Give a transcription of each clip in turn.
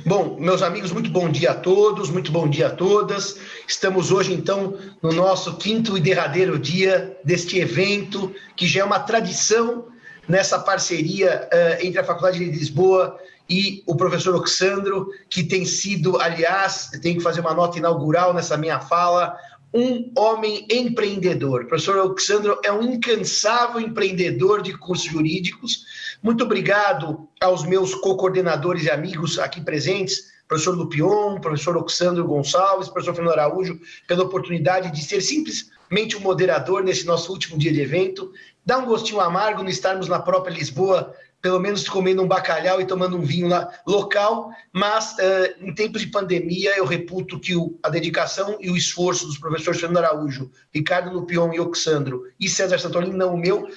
Bom, meus amigos, muito bom dia a todos, muito bom dia a todas. Estamos hoje, então, no nosso quinto e derradeiro dia deste evento, que já é uma tradição nessa parceria entre a Faculdade de Lisboa e o professor Oxandro, que tem sido, aliás, tenho que fazer uma nota inaugural nessa minha fala, um homem empreendedor. O professor Oxandro é um incansável empreendedor de cursos jurídicos. Muito obrigado aos meus co-coordenadores e amigos aqui presentes, professor Lupion, professor Oxandro Gonçalves, professor Fernando Araújo, pela oportunidade de ser simplesmente um moderador nesse nosso último dia de evento. Dá um gostinho amargo não estarmos na própria Lisboa, pelo menos comendo um bacalhau e tomando um vinho local, mas em tempos de pandemia eu reputo que a dedicação e o esforço dos professores Fernando Araújo, Ricardo Lupion e Oxandro e César Santolini, não o meu,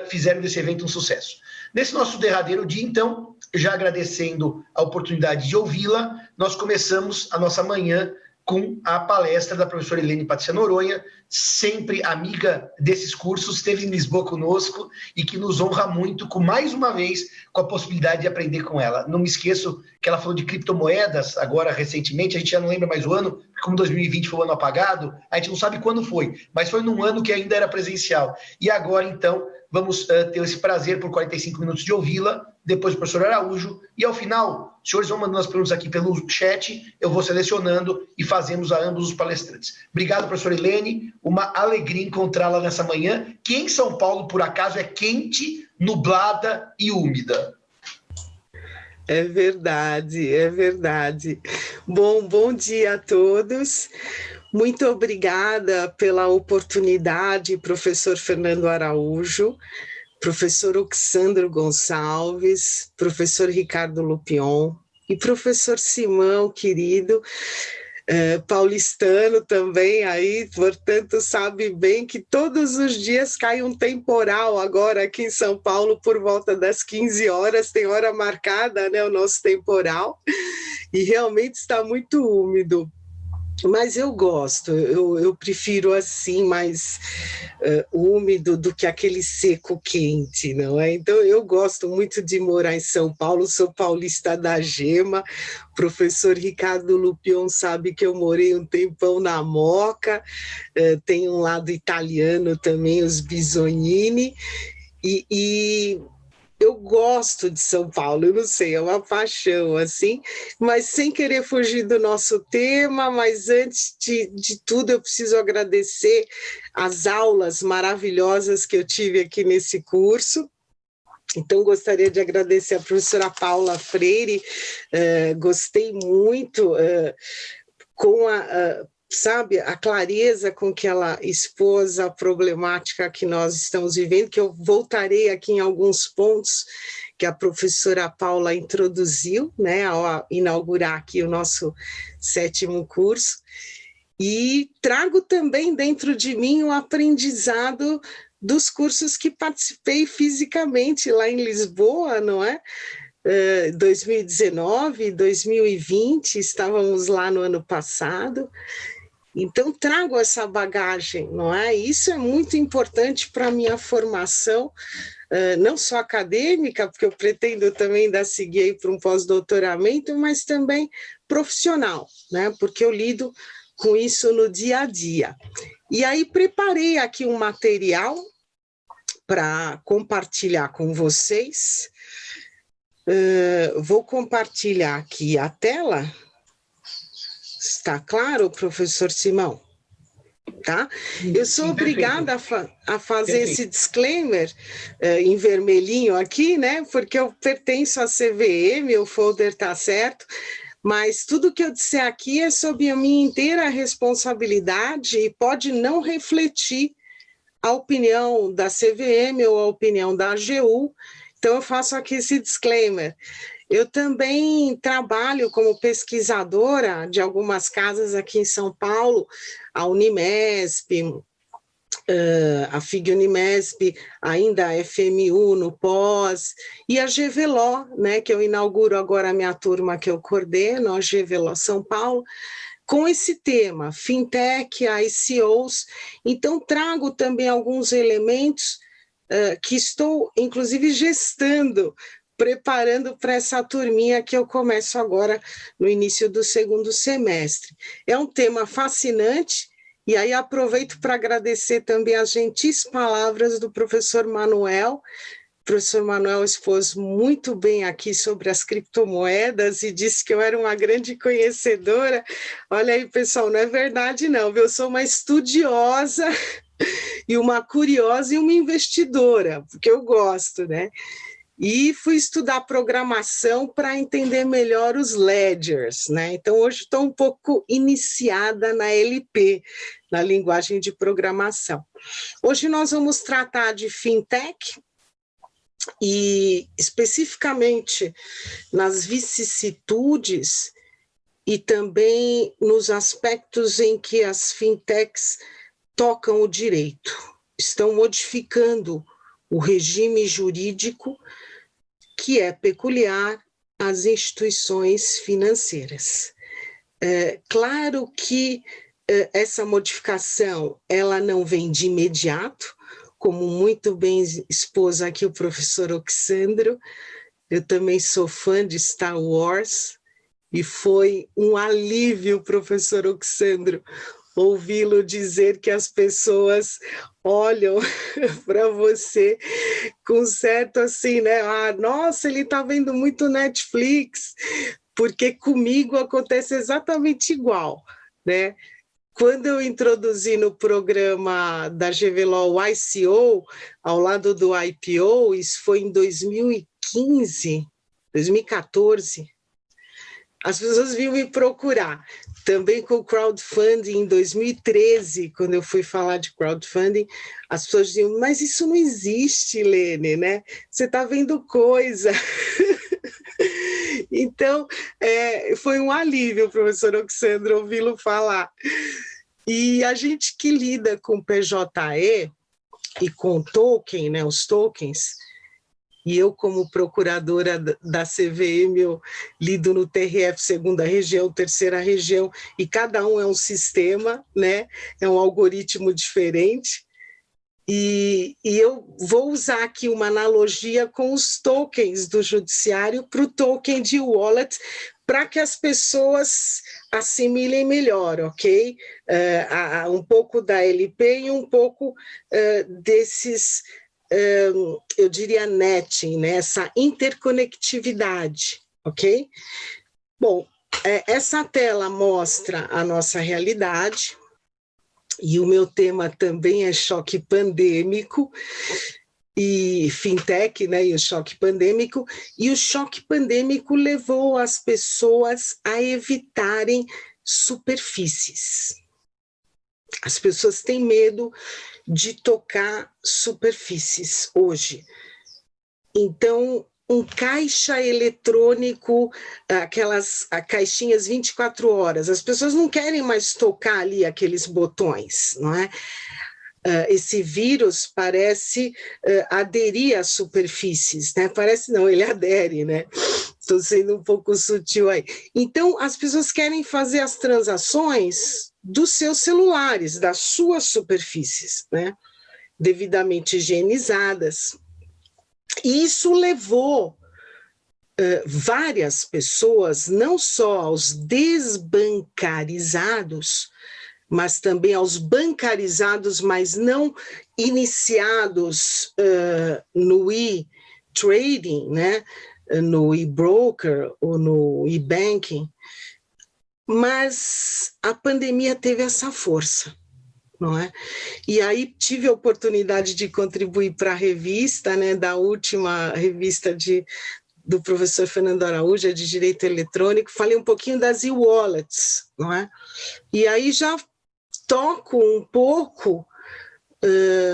fizeram desse evento um sucesso. Nesse nosso derradeiro dia, então, já agradecendo a oportunidade de ouvi-la, nós começamos a nossa manhã com a palestra da professora Helene Patrícia Noronha, sempre amiga desses cursos, esteve em Lisboa conosco e que nos honra muito, mais uma vez, com a possibilidade de aprender com ela. Não me esqueço que ela falou de criptomoedas agora recentemente, a gente já não lembra mais o ano, como 2020 foi um ano apagado, a gente não sabe quando foi, mas foi num ano que ainda era presencial. E agora, então, vamos ter esse prazer por 45 minutos de ouvi-la, depois o professor Araújo, e ao final, os senhores vão mandando as perguntas aqui pelo chat, eu vou selecionando e fazemos a ambos os palestrantes. Obrigado, professora Helene, uma alegria encontrá-la nessa manhã, que em São Paulo, por acaso, é quente, nublada e úmida. É verdade, é verdade. Bom dia a todos. Muito obrigada pela oportunidade, professor Fernando Araújo, professor Oxandro Gonçalves, professor Ricardo Lupion e professor Simão, querido, paulistano também aí, portanto sabe bem que todos os dias cai um temporal agora aqui em São Paulo por volta das 15 horas, tem hora marcada, né, o nosso temporal, e realmente está muito úmido. Mas eu gosto, eu prefiro assim, mais úmido do que aquele seco quente, não é? Então eu gosto muito de morar em São Paulo, sou paulista da Gema, professor Ricardo Lupion sabe que eu morei um tempão na Moca, tem um lado italiano também, os Bisogni, e eu gosto de São Paulo, eu não sei, é uma paixão, assim, mas sem querer fugir do nosso tema, mas antes de tudo eu preciso agradecer as aulas maravilhosas que eu tive aqui nesse curso. Então, gostaria de agradecer a professora Paula Freire, gostei muito com sabe, a clareza com que ela expôs a problemática que nós estamos vivendo, que eu voltarei aqui em alguns pontos que a professora Paula introduziu, né, ao inaugurar aqui o nosso 7º curso, e trago também dentro de mim o aprendizado dos cursos que participei fisicamente lá em Lisboa, não é? 2019, 2020, estávamos lá no ano passado. Então, trago essa bagagem, não é? Isso é muito importante para a minha formação, não só acadêmica, porque eu pretendo também seguir para um pós-doutoramento, mas também profissional, né? Porque eu lido com isso no dia a dia. E aí, preparei aqui um material para compartilhar com vocês. Vou compartilhar aqui a tela. Está claro, professor Simão? Tá? Eu sou obrigada a fazer esse disclaimer em vermelhinho aqui, né? Porque eu pertenço à CVM, o folder está certo, mas tudo que eu disser aqui é sob a minha inteira responsabilidade e pode não refletir a opinião da CVM ou a opinião da AGU. Então, eu faço aqui esse disclaimer. Eu também trabalho como pesquisadora de algumas casas aqui em São Paulo, a Unimesp, a FIG Unimesp, ainda a FMU no pós, e a GVLO, né, que eu inauguro agora a minha turma que eu coordeno, a GVLO São Paulo, com esse tema, Fintech, ICOs. Então, trago também alguns elementos que estou, inclusive, gestando preparando para essa turminha que eu começo agora no início do segundo semestre. É um tema fascinante, e aí aproveito para agradecer também as gentis palavras do professor Manuel. O professor Manuel expôs muito bem aqui sobre as criptomoedas e disse que eu era uma grande conhecedora. Olha aí, pessoal, não é verdade não, eu sou uma estudiosa e uma curiosa e uma investidora, porque eu gosto, né? E fui estudar programação para entender melhor os ledgers, né? Então, hoje estou um pouco iniciada na LP, na linguagem de programação. Hoje nós vamos tratar de fintech, e especificamente nas vicissitudes e também nos aspectos em que as fintechs tocam o direito, estão modificando o regime jurídico que é peculiar às instituições financeiras. Claro que essa modificação ela não vem de imediato, como muito bem expôs aqui o professor Oxandro. Eu também sou fã de Star Wars, e foi um alívio, professor Oxandro, ouvi-lo dizer que as pessoas olham para você com certo assim, né? Ah, nossa, ele está vendo muito Netflix, porque comigo acontece exatamente igual, né? Quando eu introduzi no programa da GVLAW o ICO, ao lado do IPO, isso foi em 2015, 2014, as pessoas vinham me procurar. Também com o crowdfunding em 2013, quando eu fui falar de crowdfunding, as pessoas diziam, mas isso não existe, Lene, né? Você está vendo coisa. Então, foi um alívio, professor Oxandro, ouvi-lo falar. E a gente que lida com PJE e com token, né, os tokens, e eu como procuradora da CVM, eu lido no TRF segunda região, terceira região, e cada um é um sistema, né, é um algoritmo diferente, e eu vou usar aqui uma analogia com os tokens do judiciário para o token de wallet, para que as pessoas assimilem melhor, ok? Um pouco da LP e um pouco desses, eu diria, netting, né? Essa interconectividade, ok? Bom, essa tela mostra a nossa realidade, e o meu tema também é choque pandêmico, e fintech, né, e o choque pandêmico, e o choque pandêmico levou as pessoas a evitarem superfícies. As pessoas têm medo de tocar superfícies hoje. Então, um caixa eletrônico, aquelas caixinhas 24 horas, as pessoas não querem mais tocar ali aqueles botões, não é? Esse vírus parece aderir às superfícies, né? Parece não, ele adere, né? Estou sendo um pouco sutil aí. Então, as pessoas querem fazer as transações dos seus celulares, das suas superfícies, né? Devidamente higienizadas. E isso levou várias pessoas, não só aos desbancarizados, mas também aos bancarizados, mas não iniciados no e-trading, né? No e-broker ou no e-banking, mas a pandemia teve essa força, não é? E aí tive a oportunidade de contribuir para a revista, né, da última revista do professor Fernando Araújo, de Direito Eletrônico, falei um pouquinho das e-wallets, não é? E aí já toco um pouco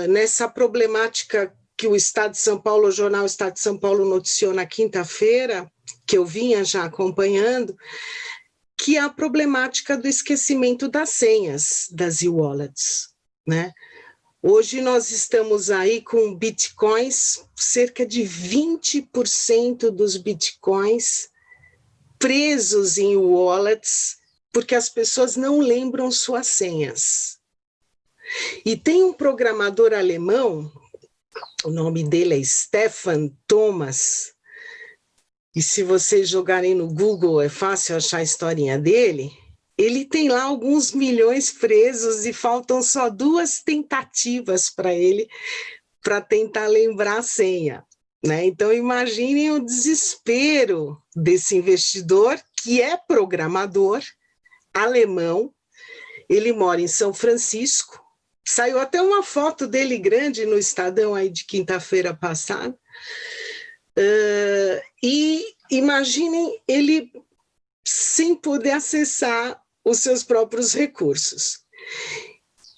nessa problemática que o Estado de São Paulo, o jornal Estado de São Paulo noticiou na quinta-feira, que eu vinha já acompanhando, que é a problemática do esquecimento das senhas das e-wallets, né? Hoje nós estamos aí com bitcoins, cerca de 20% dos bitcoins presos em wallets, porque as pessoas não lembram suas senhas. E tem um programador alemão, o nome dele é Stefan Thomas, e se vocês jogarem no Google, é fácil achar a historinha dele, ele tem lá alguns milhões presos e faltam só 2 tentativas para ele, para tentar lembrar a senha, né? Então, imaginem o desespero desse investidor, que é programador, alemão, ele mora em São Francisco, saiu até uma foto dele grande no Estadão aí de quinta-feira passada, e imaginem ele sem poder acessar os seus próprios recursos.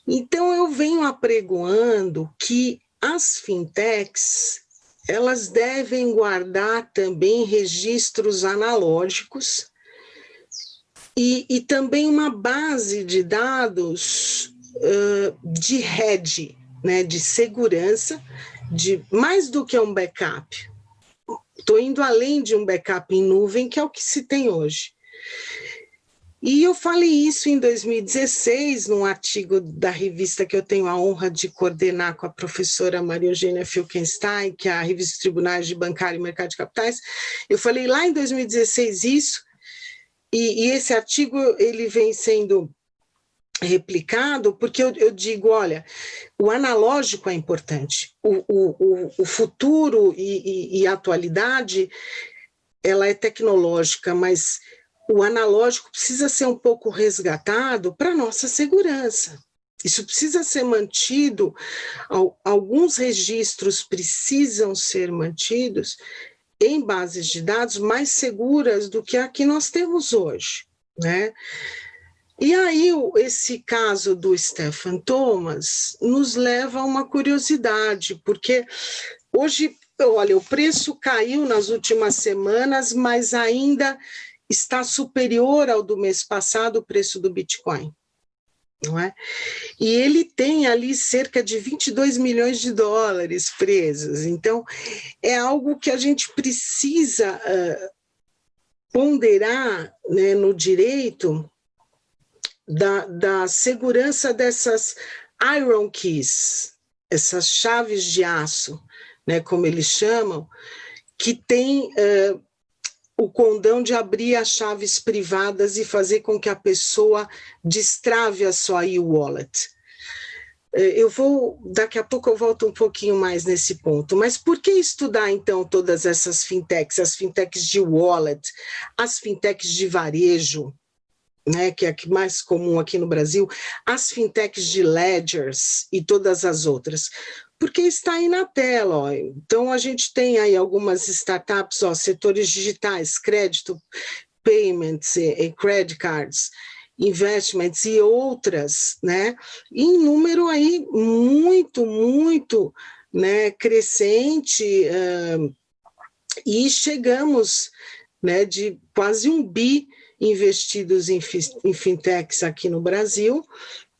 Então, eu venho apregoando que as fintechs, elas devem guardar também registros analógicos e também uma base de dados de rede, né, de segurança, mais do que um backup. Estou indo além de um backup em nuvem, que é o que se tem hoje. E eu falei isso em 2016, num artigo da revista que eu tenho a honra de coordenar com a professora Maria Eugênia Filkenstein, que é a revista Tribunais de Bancário e Mercado de Capitais. Eu falei lá em 2016 isso, e esse artigo ele vem sendo replicado porque eu digo, olha, o analógico é importante, o futuro e a atualidade, ela é tecnológica, mas o analógico precisa ser um pouco resgatado para a nossa segurança. Isso precisa ser mantido, alguns registros precisam ser mantidos em bases de dados mais seguras do que a que nós temos hoje, né? E aí, esse caso do Stephen Thomas nos leva a uma curiosidade, porque hoje, olha, o preço caiu nas últimas semanas, mas ainda está superior ao do mês passado, o preço do Bitcoin, não é? E ele tem ali cerca de 22 milhões de dólares presos. Então, é algo que a gente precisa ponderar, né, no direito da segurança dessas iron keys, essas chaves de aço, né, como eles chamam, que tem o condão de abrir as chaves privadas e fazer com que a pessoa destrave a sua e-wallet. Daqui a pouco eu volto um pouquinho mais nesse ponto, mas por que estudar então todas essas fintechs, as fintechs de wallet, as fintechs de varejo, né, que é a mais comum aqui no Brasil, as fintechs de ledgers e todas as outras? Porque está aí na tela, ó. Então a gente tem aí algumas startups, ó, setores digitais, crédito, payments, credit cards, investments e outras, né, em número aí muito, né, crescente, e chegamos, né, de quase 1 bi investidos em fintechs aqui no Brasil.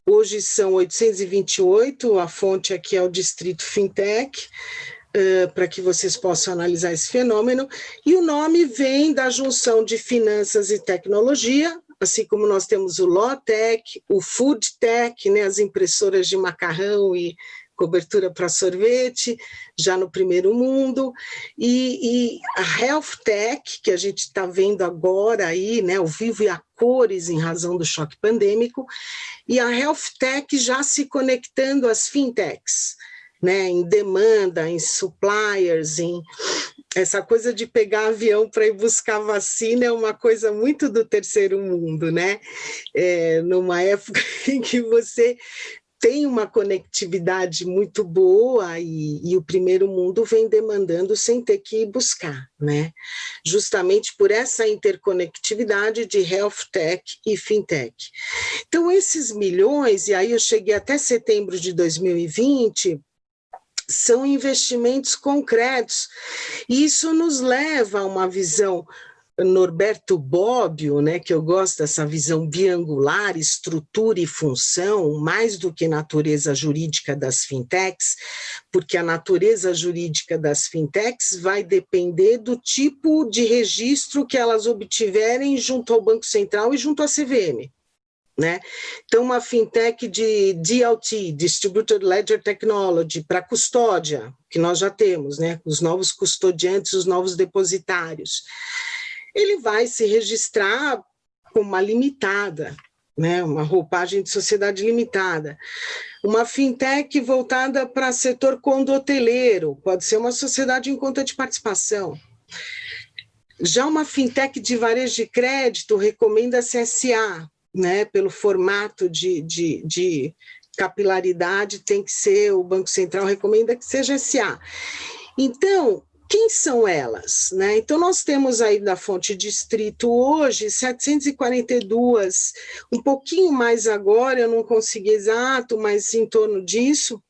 Hoje são 828, a fonte aqui é o Distrito Fintech, para que vocês possam analisar esse fenômeno, e o nome vem da junção de finanças e tecnologia, assim como nós temos o Lawtech, o Foodtech, né, as impressoras de macarrão e cobertura para sorvete, já no primeiro mundo, e a HealthTech, que a gente está vendo agora aí, né, ao vivo e a cores em razão do choque pandêmico, e a HealthTech já se conectando às fintechs, né, em demanda, em suppliers, em essa coisa de pegar avião para ir buscar vacina é uma coisa muito do terceiro mundo, né? Numa época em que você tem uma conectividade muito boa e o primeiro mundo vem demandando sem ter que ir buscar, né? Justamente por essa interconectividade de health tech e fintech. Então, esses milhões, e aí eu cheguei até setembro de 2020, são investimentos concretos. E isso nos leva a uma visão Norberto Bobbio, né, que eu gosto dessa visão biangular, estrutura e função, mais do que natureza jurídica das fintechs, porque a natureza jurídica das fintechs vai depender do tipo de registro que elas obtiverem junto ao Banco Central e junto à CVM. né? Então, uma fintech de DLT, Distributed Ledger Technology, para custódia, que nós já temos, né? Os novos custodiantes, os novos depositários. Ele vai se registrar como uma limitada, né? Uma roupagem de sociedade limitada. Uma fintech voltada para setor condoteleiro, pode ser uma sociedade em conta de participação. Já uma fintech de varejo de crédito recomenda-se SA, né, pelo formato de capilaridade, tem que ser, o Banco Central recomenda que seja SA. Então, quem são elas? Né? Então, nós temos aí da fonte distrito hoje 742, um pouquinho mais agora, eu não consegui exato, mas em torno disso.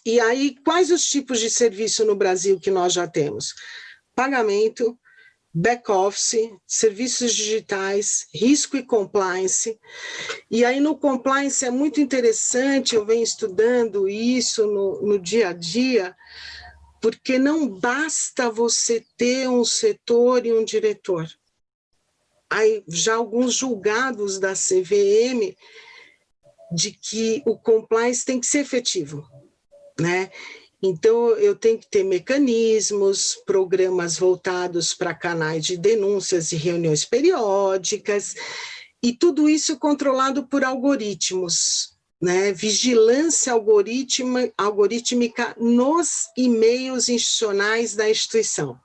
E aí, quais os tipos de serviço no Brasil que nós já temos? Pagamento, back-office, serviços digitais, risco e compliance. E aí no compliance é muito interessante, eu venho estudando isso no dia a dia, porque não basta você ter um setor e um diretor. Aí já alguns julgados da CVM de que o compliance tem que ser efetivo, né? Então, eu tenho que ter mecanismos, programas voltados para canais de denúncias e reuniões periódicas, e tudo isso controlado por algoritmos, né? Vigilância algorítmica nos e-mails institucionais da instituição,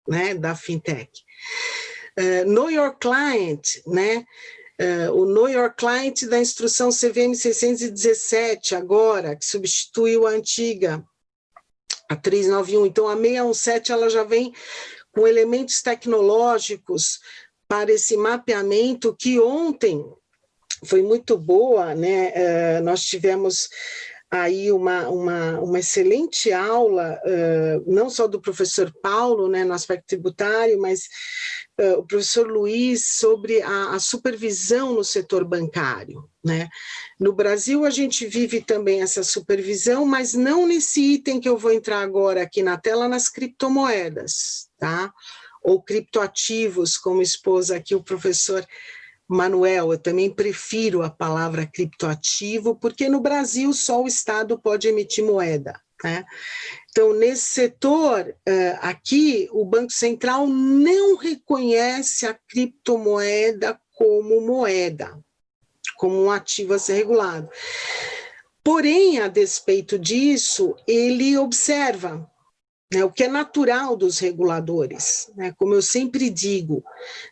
né? Da fintech. Know Your Client, né? O Know Your Client da instrução CVM 617 agora, que substituiu a antiga, a 391. Então, a 617 ela já vem com elementos tecnológicos para esse mapeamento que ontem foi muito boa, né? Nós tivemos aí uma excelente aula, não só do professor Paulo, né, no aspecto tributário, mas o professor Luiz sobre a supervisão no setor bancário, né? No Brasil a gente vive também essa supervisão, mas não nesse item que eu vou entrar agora aqui na tela, nas criptomoedas, tá? Ou criptoativos, como expôs aqui o professor Manuel. Eu também prefiro a palavra criptoativo, porque no Brasil só o Estado pode emitir moeda, né? Então, nesse setor, aqui, o Banco Central não reconhece a criptomoeda como moeda, como um ativo a ser regulado. Porém, a despeito disso, ele observa, né, o que é natural dos reguladores, né? Como eu sempre digo,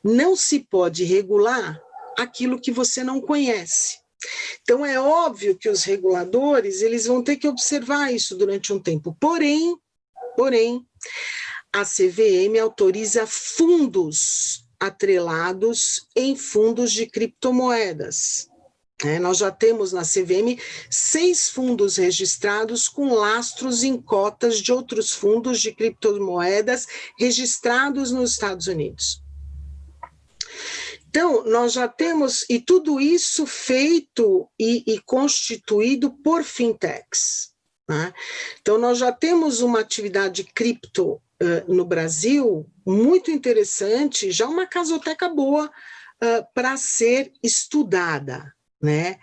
não se pode regular aquilo que você não conhece. Então, é óbvio que os reguladores eles vão ter que observar isso durante um tempo. Porém, a CVM autoriza fundos atrelados em fundos de criptomoedas. Nós já temos na CVM 6 fundos registrados com lastros em cotas de outros fundos de criptomoedas registrados nos Estados Unidos. Então, nós já temos, e tudo isso feito e constituído por fintechs, né? Então, nós já temos uma atividade cripto no Brasil muito interessante, já uma casoteca boa para ser estudada, né?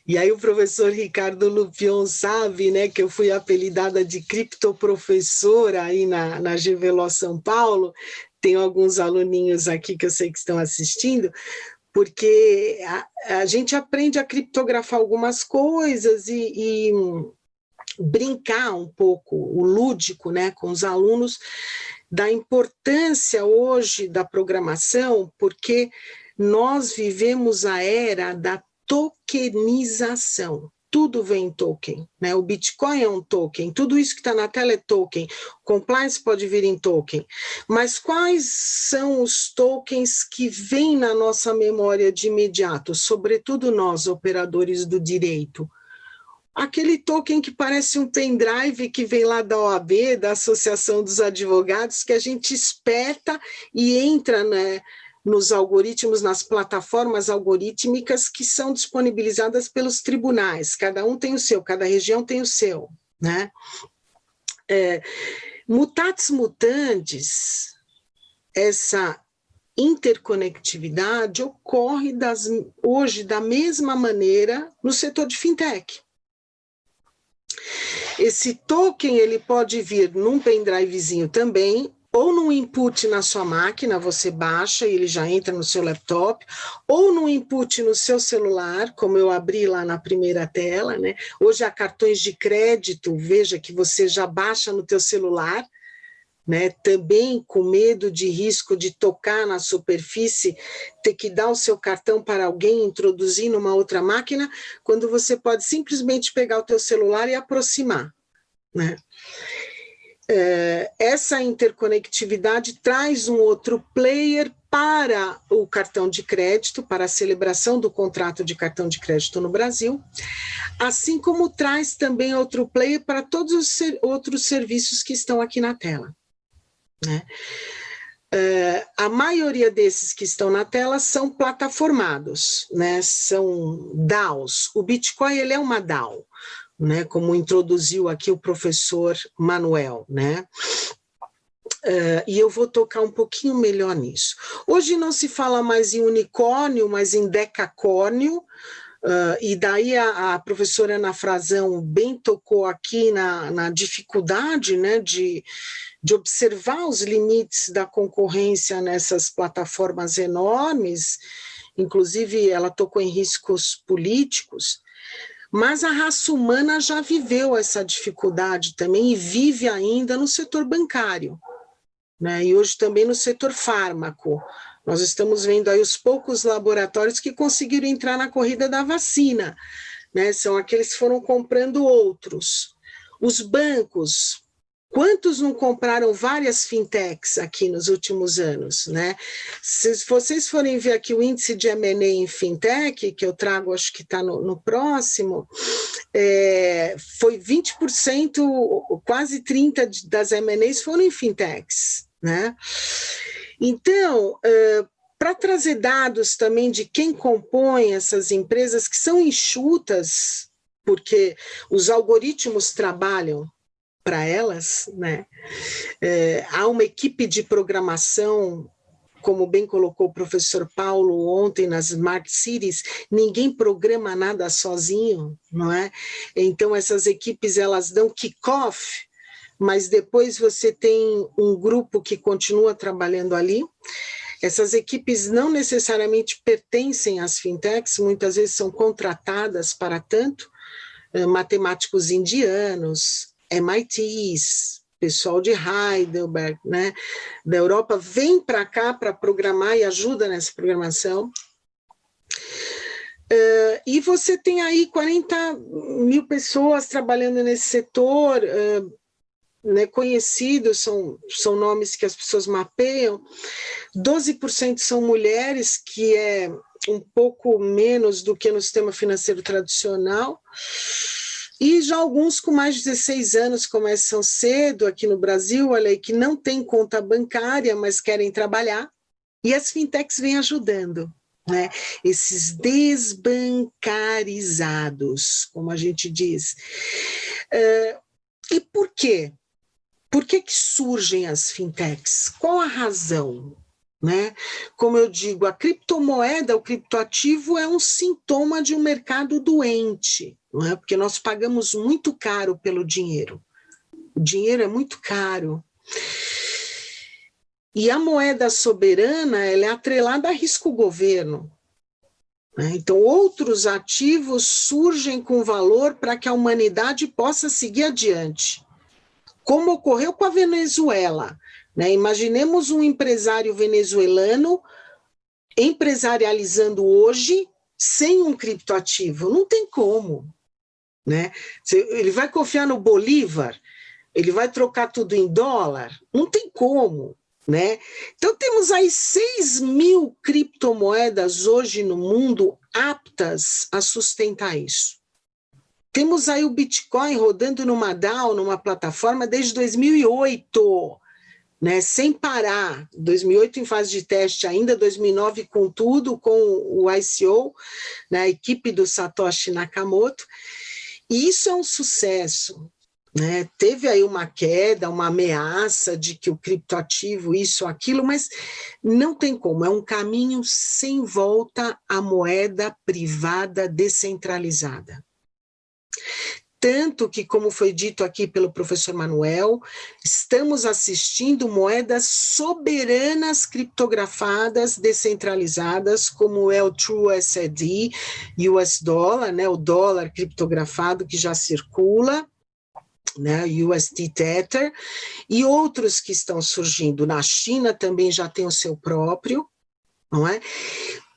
E aí o professor Ricardo Lupion sabe, né, que eu fui apelidada de criptoprofessora aí na GVLO São Paulo. Tenho alguns aluninhos aqui que eu sei que estão assistindo, porque a gente aprende a criptografar algumas coisas e brincar um pouco, o lúdico, né, com os alunos, da importância hoje da programação, porque nós vivemos a era da tokenização. Tudo vem em token, né? O Bitcoin é um token, tudo isso que está na tela é token, compliance pode vir em token, mas quais são os tokens que vêm na nossa memória de imediato, sobretudo nós, operadores do direito? Aquele token que parece um pendrive que vem lá da OAB, da Associação dos Advogados, que a gente espeta e entra, né, nos algoritmos, nas plataformas algorítmicas que são disponibilizadas pelos tribunais. Cada um tem o seu, cada região tem o seu, né? Mutatis mutandis, essa interconectividade ocorre hoje da mesma maneira no setor de fintech. Esse token ele pode vir num pendrivezinho também, ou num input na sua máquina, você baixa e ele já entra no seu laptop, ou num input no seu celular, como eu abri lá na primeira tela, né? Hoje há cartões de crédito, veja que você já baixa no teu celular, né? Também com medo de risco de tocar na superfície, ter que dar o seu cartão para alguém, introduzir numa outra máquina, quando você pode simplesmente pegar o teu celular e aproximar, né? Essa interconectividade traz um outro player para o cartão de crédito, para a celebração do contrato de cartão de crédito no Brasil, assim como traz também outro player para todos os outros serviços que estão aqui na tela, né? A maioria desses que estão na tela são plataformados, né? São DAOs. O Bitcoin ele é uma DAO, né, como introduziu aqui o professor Manuel, né? E eu vou tocar um pouquinho melhor nisso. Hoje não se fala mais em unicórnio, mas em decacórnio, e daí a professora Ana Frazão bem tocou aqui na dificuldade, né, de observar os limites da concorrência nessas plataformas enormes, inclusive ela tocou em riscos políticos. Mas a raça humana já viveu essa dificuldade também e vive ainda no setor bancário, né? E hoje também no setor fármaco. Nós estamos vendo aí os poucos laboratórios que conseguiram entrar na corrida da vacina, né? São aqueles que foram comprando outros. Os bancos, quantos não compraram várias fintechs aqui nos últimos anos, né? Se vocês forem ver aqui o índice de M&A em fintech, que eu trago, acho que está no próximo, foi 20%, quase 30% das M&As foram em fintechs, né? Então, para trazer dados também de quem compõe essas empresas, que são enxutas, porque os algoritmos trabalham para elas, né? Há uma equipe de programação, como bem colocou o professor Paulo ontem nas Smart Cities, ninguém programa nada sozinho, não é? Então essas equipes elas dão kick-off, mas depois você tem um grupo que continua trabalhando ali. Essas equipes não necessariamente pertencem às fintechs, muitas vezes são contratadas para tanto, matemáticos indianos, MITs, pessoal de Heidelberg, né, da Europa, vem para cá para programar e ajuda nessa programação. E você tem aí 40 mil pessoas trabalhando nesse setor, né, conhecidos, são nomes que as pessoas mapeiam, 12% são mulheres, que é um pouco menos do que no sistema financeiro tradicional, e já alguns com mais de 16 anos começam cedo aqui no Brasil, olha aí, que não tem conta bancária, mas querem trabalhar, e as fintechs vêm ajudando, né? Esses desbancarizados, como a gente diz. E por quê? Por que surgem as fintechs? Qual a razão? Né? Como eu digo, a criptomoeda, o criptoativo é um sintoma de um mercado doente, não é? Porque nós pagamos muito caro pelo dinheiro. O dinheiro é muito caro. E a moeda soberana, ela é atrelada a risco governo, né? Então, outros ativos surgem com valor para que a humanidade possa seguir adiante. Como ocorreu com a Venezuela, né? Imaginemos um empresário venezuelano empresarializando hoje sem um criptoativo. Não tem como, né? Ele vai confiar no Bolívar? Ele vai trocar tudo em dólar? Não tem como, né? Então temos aí 6 mil criptomoedas hoje no mundo aptas a sustentar isso. Temos aí o Bitcoin rodando numa DAO, numa plataforma, desde 2008, né, sem parar. 2008 em fase de teste ainda, 2009 com tudo, com o ICO, né, a equipe do Satoshi Nakamoto. E isso é um sucesso. né? Teve aí uma queda, uma ameaça de que o criptoativo, isso, aquilo, mas não tem como, é um caminho sem volta à moeda privada descentralizada. Tanto que, como foi dito aqui pelo professor Manuel, estamos assistindo moedas soberanas criptografadas, descentralizadas, como é o TrueUSD, US Dollar, né, o dólar criptografado que já circula, né, USD Tether, e outros que estão surgindo. Na China também já tem o seu próprio, não é?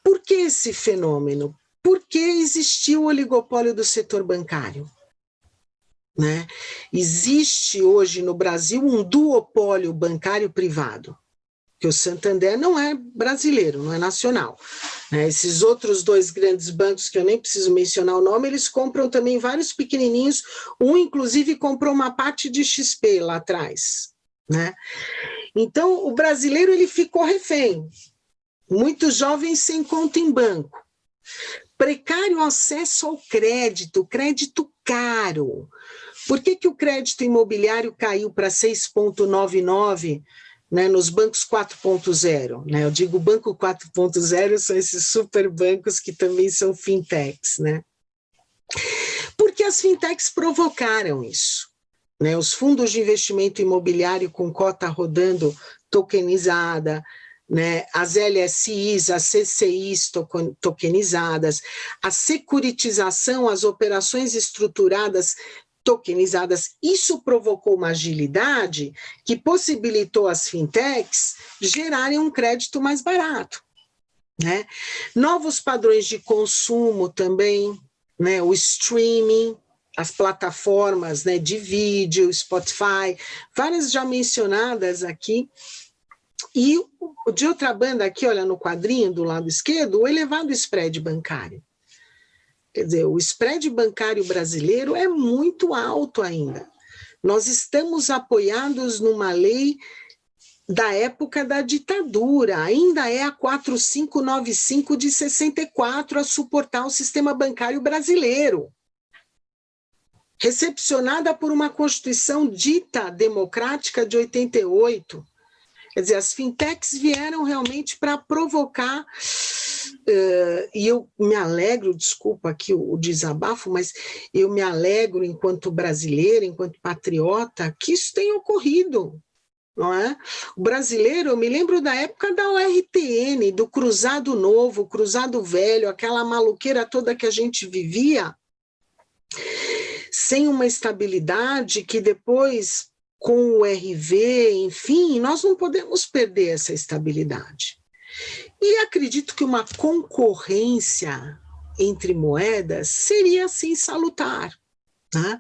Por que esse fenômeno? Porque existiu o oligopólio do setor bancário. Né? Existe hoje no Brasil um duopólio bancário privado, que o Santander não é brasileiro, não é nacional. Né? Esses outros dois grandes bancos, que eu nem preciso mencionar o nome, eles compram também vários pequenininhos, um inclusive comprou uma parte de XP lá atrás. Né? Então, o brasileiro ele ficou refém, muitos jovens sem conta em banco, precário acesso ao crédito, crédito caro. Por que o crédito imobiliário caiu para 6,99, né, nos bancos 4.0? Né? Eu digo banco 4.0 são esses super bancos que também são fintechs. Né? Porque as fintechs provocaram isso. Né? Os fundos de investimento imobiliário com cota rodando tokenizada, né, as LSIs, as CCIs tokenizadas, a securitização, as operações estruturadas tokenizadas, isso provocou uma agilidade que possibilitou as fintechs gerarem um crédito mais barato. Né? Novos padrões de consumo também, né, o streaming, as plataformas, né, de vídeo, Spotify, várias já mencionadas aqui. E de outra banda aqui, olha no quadrinho do lado esquerdo, o elevado spread bancário. Quer dizer, o spread bancário brasileiro é muito alto ainda. Nós estamos apoiados numa lei da época da ditadura, ainda é a 4595 de 64 a suportar o sistema bancário brasileiro, recepcionada por uma Constituição dita democrática de 88. Quer dizer, as fintechs vieram realmente para provocar, e eu me alegro, desculpa aqui o desabafo, mas eu me alegro enquanto brasileira, enquanto patriota, que isso tenha ocorrido. Não é? O brasileiro, eu me lembro da época da ORTN, do Cruzado Novo, Cruzado Velho, aquela maluqueira toda que a gente vivia, sem uma estabilidade que depois, com o RV, enfim, nós não podemos perder essa estabilidade. E acredito que uma concorrência entre moedas seria, assim, salutar. Né?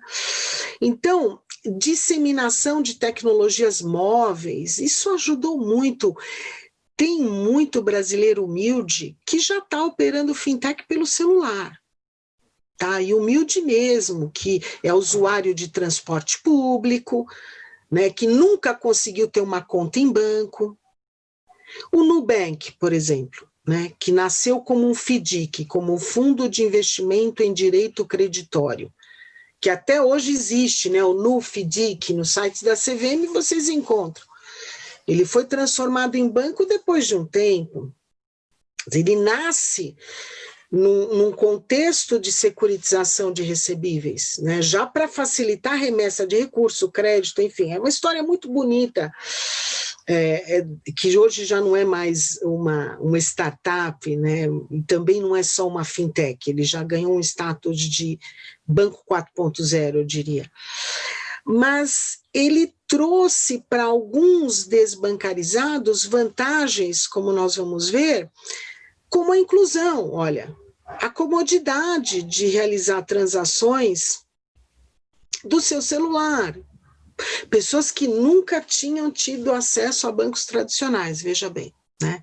Então, disseminação de tecnologias móveis, isso ajudou muito. Tem muito brasileiro humilde que já está operando fintech pelo celular. Tá? E humilde mesmo, que é usuário de transporte público, né, que nunca conseguiu ter uma conta em banco. O Nubank, por exemplo, né, que nasceu como um FDIC, como um fundo de investimento em direito creditório, que até hoje existe, né, o NuFDIC, no site da CVM vocês encontram. Ele foi transformado em banco depois de um tempo. Ele nasce num contexto de securitização de recebíveis, né, já para facilitar a remessa de recurso, crédito, enfim, é uma história muito bonita, que hoje já não é mais uma startup, né, e também não é só uma fintech, ele já ganhou um status de banco 4.0, eu diria. Mas ele trouxe para alguns desbancarizados vantagens, como nós vamos ver, como a inclusão, olha, a comodidade de realizar transações do seu celular. Pessoas que nunca tinham tido acesso a bancos tradicionais, veja bem. Né?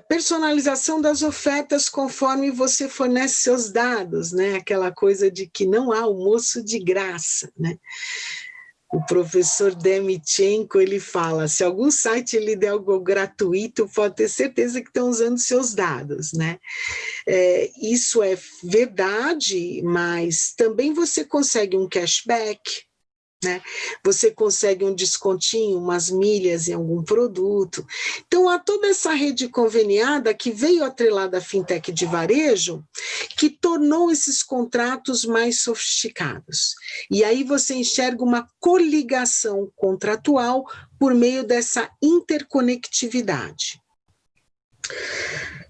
Personalização das ofertas conforme você fornece seus dados, né? Aquela coisa de que não há almoço de graça. Né? O professor Demitchenko, ele fala, se algum site lhe der algo gratuito, pode ter certeza que estão usando seus dados, né? Isso é verdade, mas também você consegue um cashback, né? Você consegue um descontinho, umas milhas em algum produto. Então, há toda essa rede conveniada que veio atrelada à fintech de varejo, que tornou esses contratos mais sofisticados. E aí você enxerga uma coligação contratual por meio dessa interconectividade.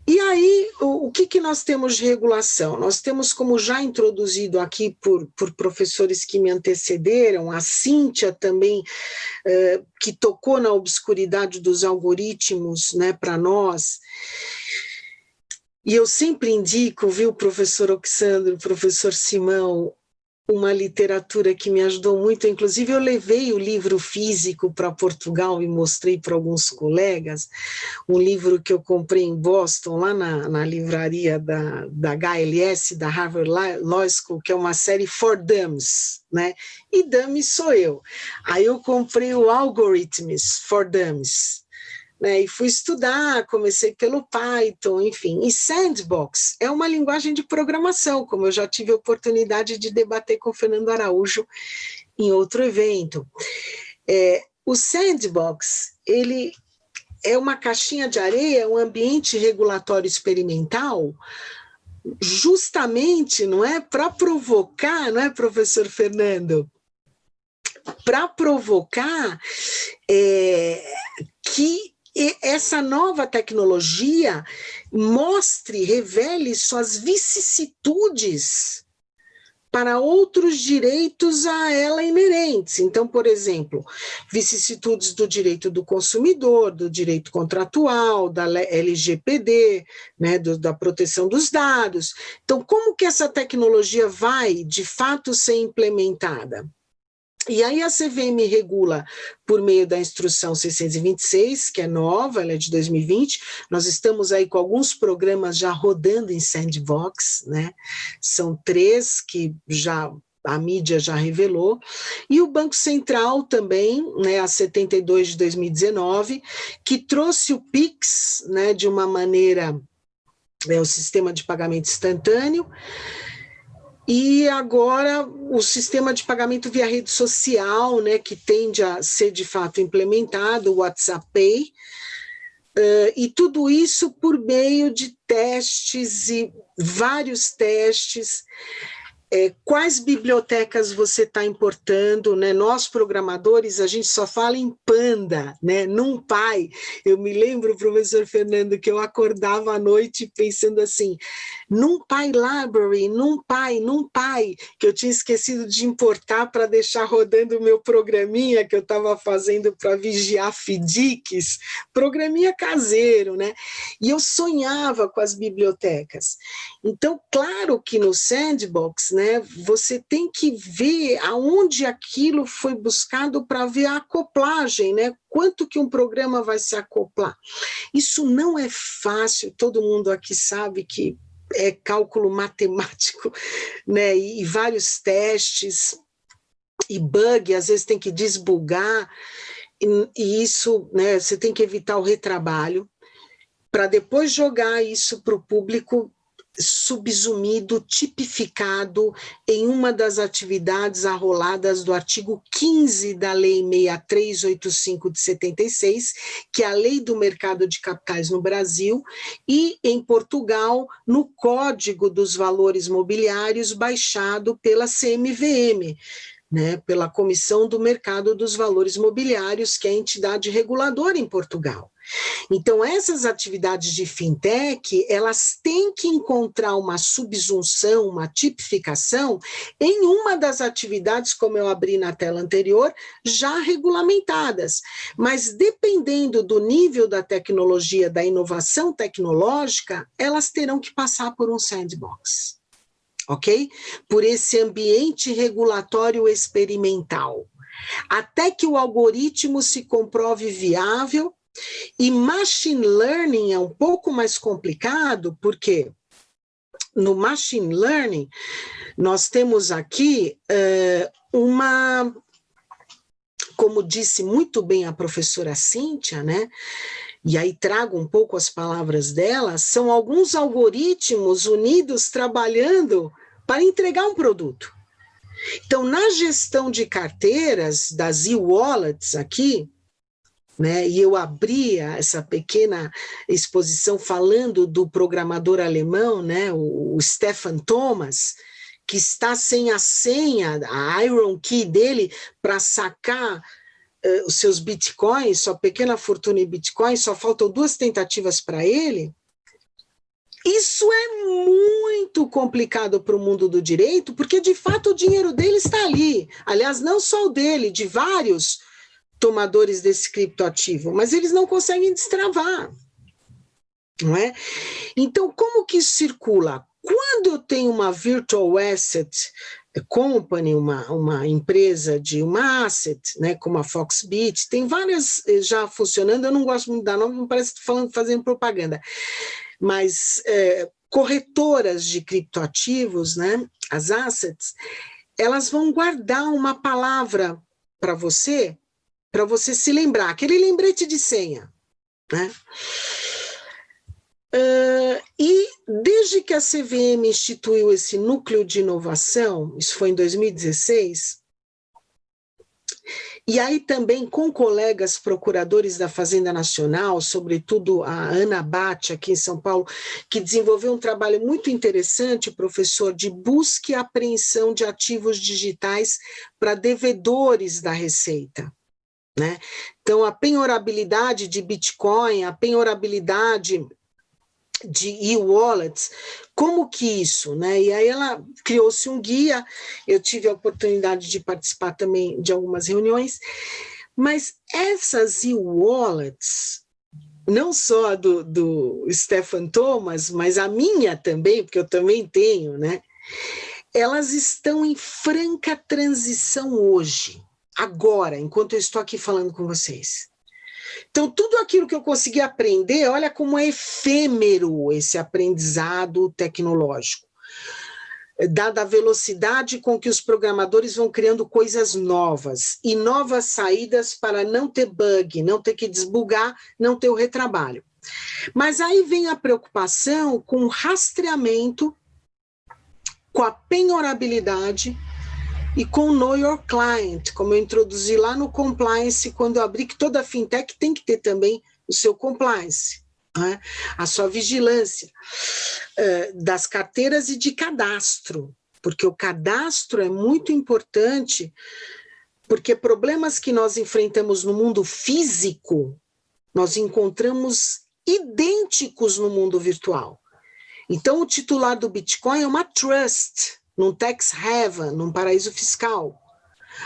E aí, o que nós temos de regulação? Nós temos, como já introduzido aqui por professores que me antecederam, a Cíntia também, que tocou na obscuridade dos algoritmos, né, para nós. E eu sempre indico, viu, professor Oxandro, professor Simão, uma literatura que me ajudou muito, inclusive eu levei o livro físico para Portugal e mostrei para alguns colegas, um livro que eu comprei em Boston, lá na livraria da HLS, da Harvard Law School, que é uma série For Dummies, né? E Dummies sou eu. Aí eu comprei o Algorithms for Dummies, né, e fui estudar, comecei pelo Python, enfim. E Sandbox é uma linguagem de programação, como eu já tive a oportunidade de debater com o Fernando Araújo em outro evento. O Sandbox, ele é uma caixinha de areia, um ambiente regulatório experimental, justamente, não é, para provocar, não é, professor Fernando? Para provocar que essa nova tecnologia mostre, revele suas vicissitudes para outros direitos a ela inerentes. Então, por exemplo, vicissitudes do direito do consumidor, do direito contratual, da LGPD, né, da proteção dos dados. Então, como que essa tecnologia vai, de fato, ser implementada? E aí a CVM regula por meio da instrução 626, que é nova, ela é de 2020, nós estamos aí com alguns programas já rodando em Sandbox, né? São 3 que já a mídia já revelou, e o Banco Central também, né, a 72 de 2019, que trouxe o PIX, né, de uma maneira, o sistema de pagamento instantâneo, e agora o sistema de pagamento via rede social, né, que tende a ser de fato implementado, o WhatsApp Pay, e tudo isso por meio de testes e vários testes. Quais bibliotecas você está importando, né? Nós, programadores, a gente só fala em Panda, né? NumPy. Eu me lembro, professor Fernando, que eu acordava à noite pensando assim, NumPy Library, NumPy, que eu tinha esquecido de importar para deixar rodando o meu programinha que eu estava fazendo para vigiar FDICs, programinha caseiro, né? E eu sonhava com as bibliotecas. Então, claro que no Sandbox, né, você tem que ver aonde aquilo foi buscado para ver a acoplagem, né? Quanto que um programa vai se acoplar. Isso não é fácil, todo mundo aqui sabe que é cálculo matemático, né? E vários testes, e bug, às vezes tem que desbugar, e isso, né, você tem que evitar o retrabalho, para depois jogar isso para o público subsumido, tipificado em uma das atividades arroladas do artigo 15 da Lei 6385 de 76, que é a Lei do Mercado de Capitais no Brasil, e em Portugal, no Código dos Valores Mobiliários, baixado pela CMVM, né, pela Comissão do Mercado dos Valores Mobiliários, que é a entidade reguladora em Portugal. Então, essas atividades de fintech, elas têm que encontrar uma subsunção, uma tipificação em uma das atividades, como eu abri na tela anterior, já regulamentadas. Mas, dependendo do nível da tecnologia, da inovação tecnológica, elas terão que passar por um sandbox. Ok? Por esse ambiente regulatório experimental. Até que o algoritmo se comprove viável. E machine learning é um pouco mais complicado, porque no machine learning nós temos aqui como disse muito bem a professora Cíntia, né? E aí trago um pouco as palavras dela, são alguns algoritmos unidos trabalhando para entregar um produto. Então, na gestão de carteiras das e-wallets aqui, né, e eu abria essa pequena exposição falando do programador alemão, né, o Stefan Thomas, que está sem a senha, a Iron Key dele, para sacar os seus bitcoins, sua pequena fortuna em bitcoins, só faltam 2 tentativas para ele. Isso é muito complicado para o mundo do direito, porque de fato o dinheiro dele está ali. Aliás, não só o dele, de vários tomadores desse criptoativo, mas eles não conseguem destravar, não é? Então, como que isso circula? Quando eu tenho uma virtual asset company, uma empresa de uma asset, né, como a Foxbit, tem várias já funcionando, eu não gosto muito da nome, não parece que estou fazendo propaganda, mas corretoras de criptoativos, né, as assets, elas vão guardar uma palavra para você se lembrar, aquele lembrete de senha, né? E desde que a CVM instituiu esse núcleo de inovação, isso foi em 2016, e aí também com colegas procuradores da Fazenda Nacional, sobretudo a Ana Bate, aqui em São Paulo, que desenvolveu um trabalho muito interessante, professor, de busca e apreensão de ativos digitais para devedores da Receita. Né? Então, a penhorabilidade de Bitcoin, a penhorabilidade de e-wallets, como que isso, né? E aí ela criou-se um guia, eu tive a oportunidade de participar também de algumas reuniões, mas essas e-wallets, não só do Stefan Thomas, mas a minha também, porque eu também tenho, né? Elas estão em franca transição hoje, agora, enquanto eu estou aqui falando com vocês. Então, tudo aquilo que eu consegui aprender, olha como é efêmero esse aprendizado tecnológico. Dada a velocidade com que os programadores vão criando coisas novas e novas saídas para não ter bug, não ter que desbugar, não ter o retrabalho. Mas aí vem a preocupação com o rastreamento, com a penhorabilidade e com o Know Your Client, como eu introduzi lá no Compliance, quando eu abri que toda fintech tem que ter também o seu compliance, né? A sua vigilância das carteiras e de cadastro, porque o cadastro é muito importante, porque problemas que nós enfrentamos no mundo físico, nós encontramos idênticos no mundo virtual. Então, o titular do Bitcoin é uma trust, num tax haven, num paraíso fiscal.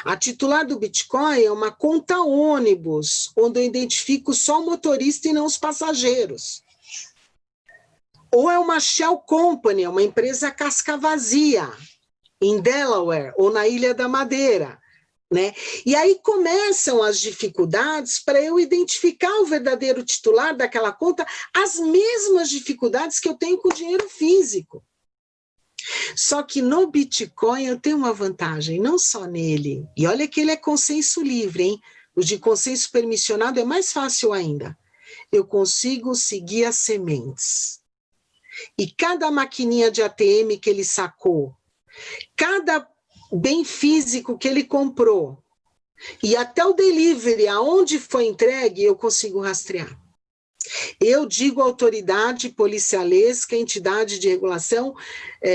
A titular do Bitcoin é uma conta ônibus, onde eu identifico só o motorista e não os passageiros. Ou é uma shell company, uma empresa casca vazia, em Delaware ou na Ilha da Madeira. Né? E aí começam as dificuldades para eu identificar o verdadeiro titular daquela conta, as mesmas dificuldades que eu tenho com o dinheiro físico. Só que no Bitcoin eu tenho uma vantagem, não só nele, e olha que ele é consenso livre, hein? O de consenso permissionado é mais fácil ainda. Eu consigo seguir as sementes. E cada maquininha de ATM que ele sacou, cada bem físico que ele comprou, e até o delivery, aonde foi entregue, eu consigo rastrear. Eu digo autoridade policialesca, entidade de regulação,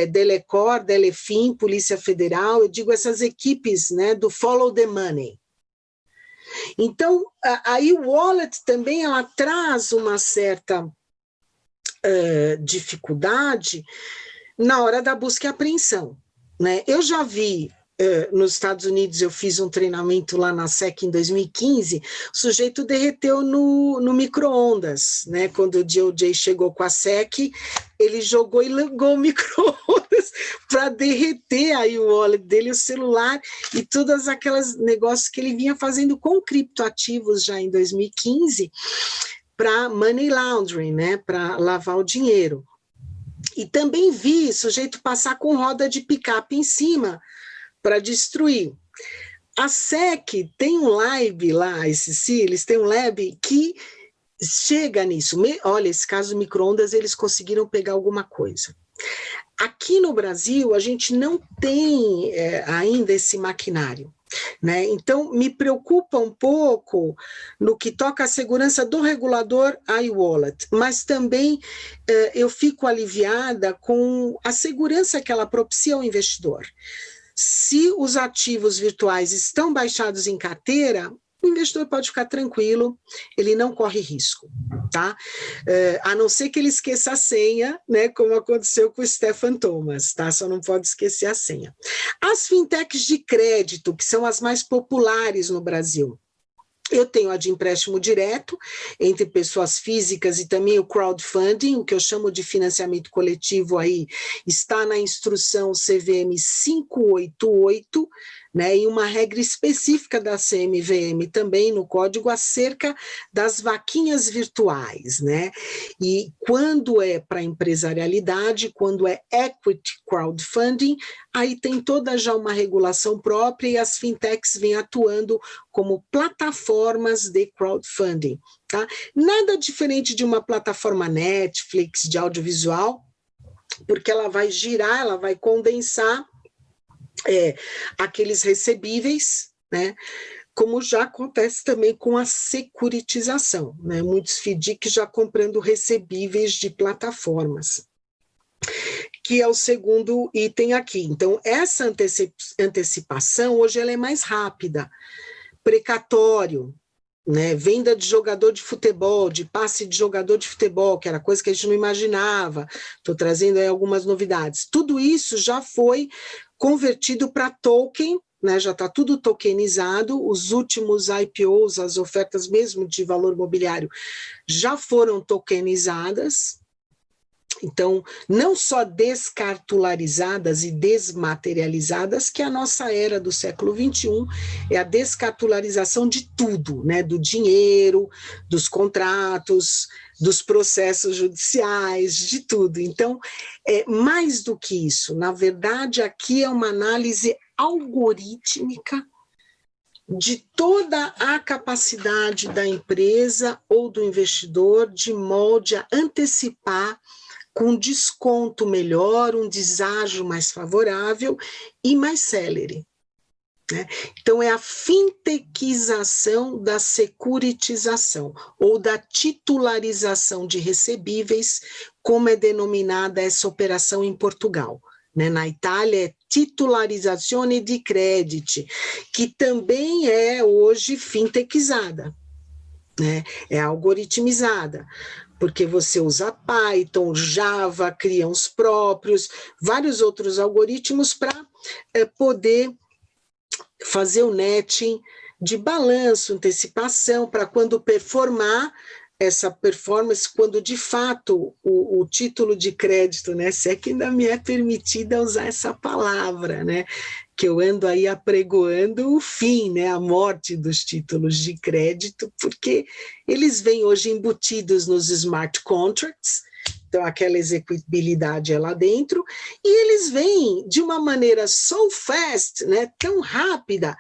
Delecor, Delefim, Polícia Federal, eu digo essas equipes, né, do Follow the Money. Então, a e-wallet também ela traz uma certa dificuldade na hora da busca e apreensão. Né? Eu já vi, nos Estados Unidos, eu fiz um treinamento lá na SEC em 2015, o sujeito derreteu no micro-ondas, né? Quando o DOJ chegou com a SEC, ele jogou e ligou o micro-ondas para derreter aí o wallet dele, o celular e todos aqueles negócios que ele vinha fazendo com criptoativos já em 2015 para money laundering, né? Para lavar o dinheiro. E também vi sujeito passar com roda de picape em cima para destruir. A SEC tem um lab lá, a SEC, eles têm um lab que chega nisso. Olha, esse caso do micro-ondas, eles conseguiram pegar alguma coisa. aqui no Brasil, a gente não tem ainda esse maquinário. Né? Então, me preocupa um pouco no que toca à segurança do regulador iWallet, mas também eu fico aliviada com a segurança que ela propicia ao investidor. Se os ativos virtuais estão baixados em carteira, o investidor pode ficar tranquilo, ele não corre risco, tá? A não ser que ele esqueça a senha, né, como aconteceu com o Stephen Thomas, tá? Só não pode esquecer a senha. As fintechs de crédito, que são as mais populares no Brasil, eu tenho a de empréstimo direto entre pessoas físicas e também o crowdfunding, o que eu chamo de financiamento coletivo aí, está na instrução CVM 588, né, e uma regra específica da CMVM também no código acerca das vaquinhas virtuais, né? E quando é para empresarialidade, quando é equity crowdfunding, aí tem toda já uma regulação própria e as fintechs vêm atuando como plataformas de crowdfunding, tá? Nada diferente de uma plataforma Netflix de audiovisual, porque ela vai girar, ela vai condensar aqueles recebíveis, né? Como já acontece também com a securitização, né? Muitos FDICs já comprando recebíveis de plataformas, que é o segundo item aqui. Então, essa antecipação, hoje ela é mais rápida. Precatório, né? Venda de jogador de futebol, de passe de jogador de futebol, que era coisa que a gente não imaginava. Estou trazendo aí algumas novidades. Tudo isso já foi convertido para token, né, já está tudo tokenizado, os últimos IPOs, as ofertas mesmo de valor imobiliário, já foram tokenizadas. Então, não só descartularizadas e desmaterializadas, que a nossa era do século XXI é a descartularização de tudo, né? Do dinheiro, dos contratos, dos processos judiciais, de tudo. Então, mais do que isso, na verdade, aqui é uma análise algorítmica de toda a capacidade da empresa ou do investidor de molde a antecipar com desconto melhor, um deságio mais favorável e mais célere. Né? Então, é a fintechização da securitização, ou da titularização de recebíveis, como é denominada essa operação em Portugal. Né? Na Itália é titularizzazione di crediti, que também é hoje fintechizada, né? É algoritmizada, porque você usa Python, Java, cria os próprios, vários outros algoritmos para poder fazer o netting de balanço, antecipação, para quando performar essa performance, quando de fato o título de crédito, né, se é que ainda me é permitida usar essa palavra, né, que eu ando aí apregoando o fim, né, a morte dos títulos de crédito, porque eles vêm hoje embutidos nos smart contracts, então aquela executabilidade é lá dentro, e eles vêm de uma maneira so fast, né, tão rápida,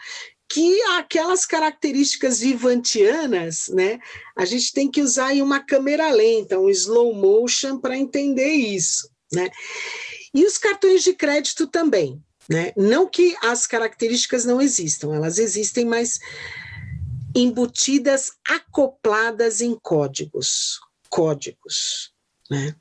que aquelas características vivantianas, né, a gente tem que usar aí uma câmera lenta, um slow motion para entender isso, né? E os cartões de crédito também, né? Não que as características não existam, elas existem, mas embutidas, acopladas em códigos, né?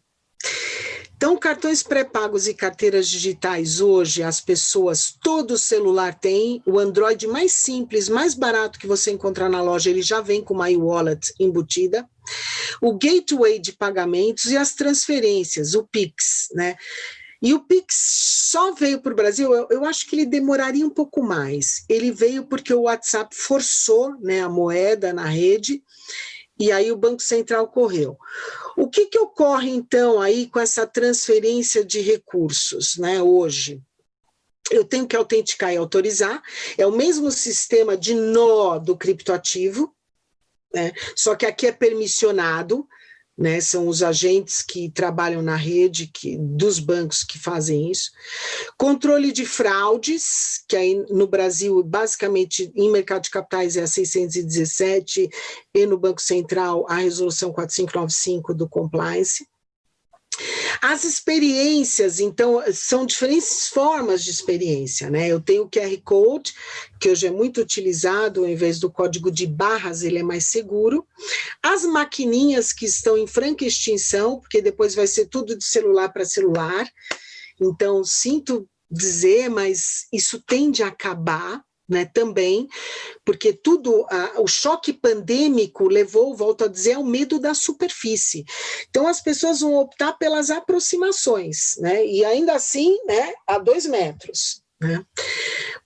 Então, cartões pré-pagos e carteiras digitais hoje, as pessoas, todo celular tem, o Android mais simples, mais barato que você encontrar na loja, ele já vem com uma iWallet embutida, o gateway de pagamentos e as transferências, o Pix, né? E o Pix só veio para o Brasil, eu acho que ele demoraria um pouco mais, ele veio porque o WhatsApp forçou, né, a moeda na rede, e aí o Banco Central correu. O que ocorre, então, aí com essa transferência de recursos, né, hoje? Eu tenho que autenticar e autorizar, é o mesmo sistema de nó do criptoativo, né, só que aqui é permissionado, né, são os agentes que trabalham na rede dos bancos que fazem isso. Controle de fraudes, que aí no Brasil, basicamente, em mercado de capitais é a 617, e no Banco Central a resolução 4595 do compliance. As experiências, então, são diferentes formas de experiência, né? Eu tenho o QR Code, que hoje é muito utilizado, ao invés do código de barras, ele é mais seguro. As maquininhas que estão em franca extinção, porque depois vai ser tudo de celular para celular. Então, sinto dizer, mas isso tende a acabar, né, também, porque o choque pandêmico levou, volto a dizer, ao medo da superfície. Então, as pessoas vão optar pelas aproximações, né, e ainda assim, né, a 2 metros. Né.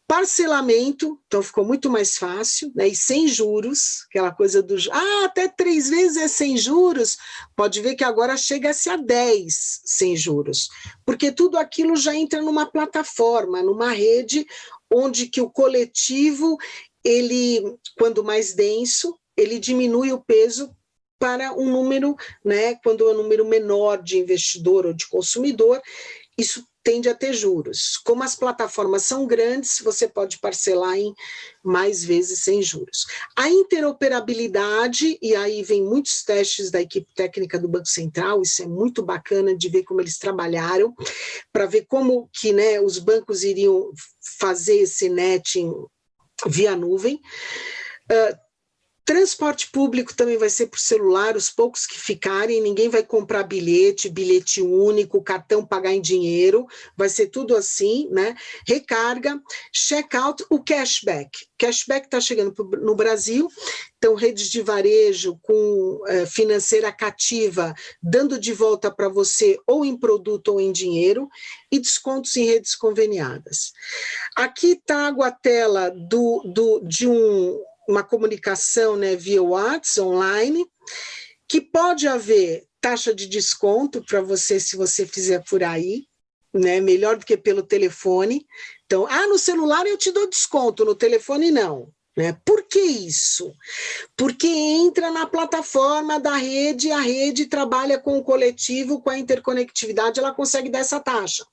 Parcelamento, então ficou muito mais fácil, né, e sem juros, aquela coisa do, até 3 vezes é sem juros, pode ver que agora chega-se a 10 sem juros, porque tudo aquilo já entra numa plataforma, numa rede, onde que o coletivo, ele, quando mais denso, ele diminui o peso para um número, né, quando é um número menor de investidor ou de consumidor, isso tende a ter juros. Como as plataformas são grandes, você pode parcelar em mais vezes sem juros. A interoperabilidade, e aí vem muitos testes da equipe técnica do Banco Central, isso é muito bacana de ver como eles trabalharam, para ver como que, né, os bancos iriam fazer esse netting via nuvem. Transporte público também vai ser por celular, os poucos que ficarem, ninguém vai comprar bilhete único, cartão pagar em dinheiro, vai ser tudo assim, né? Recarga, check-out, o cashback. Cashback está chegando no Brasil, então redes de varejo com financeira cativa, dando de volta para você ou em produto ou em dinheiro, e descontos em redes conveniadas. Aqui está a tela de uma comunicação, né, via WhatsApp online, que pode haver taxa de desconto para você, se você fizer por aí, né, melhor do que pelo telefone. Então, no celular eu te dou desconto, no telefone não. Né? Por que isso? Porque entra na plataforma da rede, a rede trabalha com o coletivo, com a interconectividade, ela consegue dar essa taxa.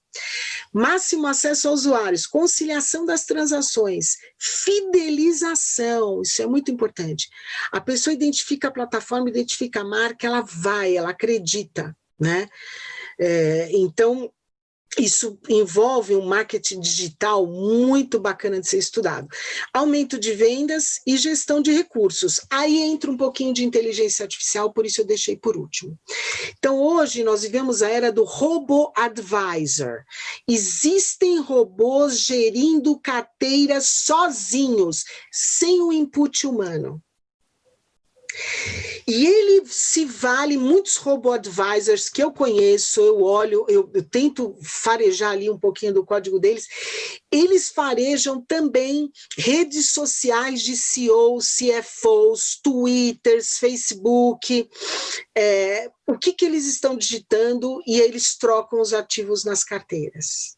Máximo acesso a usuários, conciliação das transações, fidelização, isso é muito importante. A pessoa identifica a plataforma, identifica a marca, ela vai, ela acredita, né? Então, isso envolve um marketing digital muito bacana de ser estudado. Aumento de vendas e gestão de recursos. Aí entra um pouquinho de inteligência artificial, por isso eu deixei por último. Então, hoje nós vivemos a era do robo-advisor. Existem robôs gerindo carteiras sozinhos, sem o input humano. E ele se vale, muitos robo-advisors que eu conheço, eu olho, eu tento farejar ali um pouquinho do código deles, eles farejam também redes sociais de CEOs, CFOs, Twitters, Facebook, o que eles estão digitando e eles trocam os ativos nas carteiras.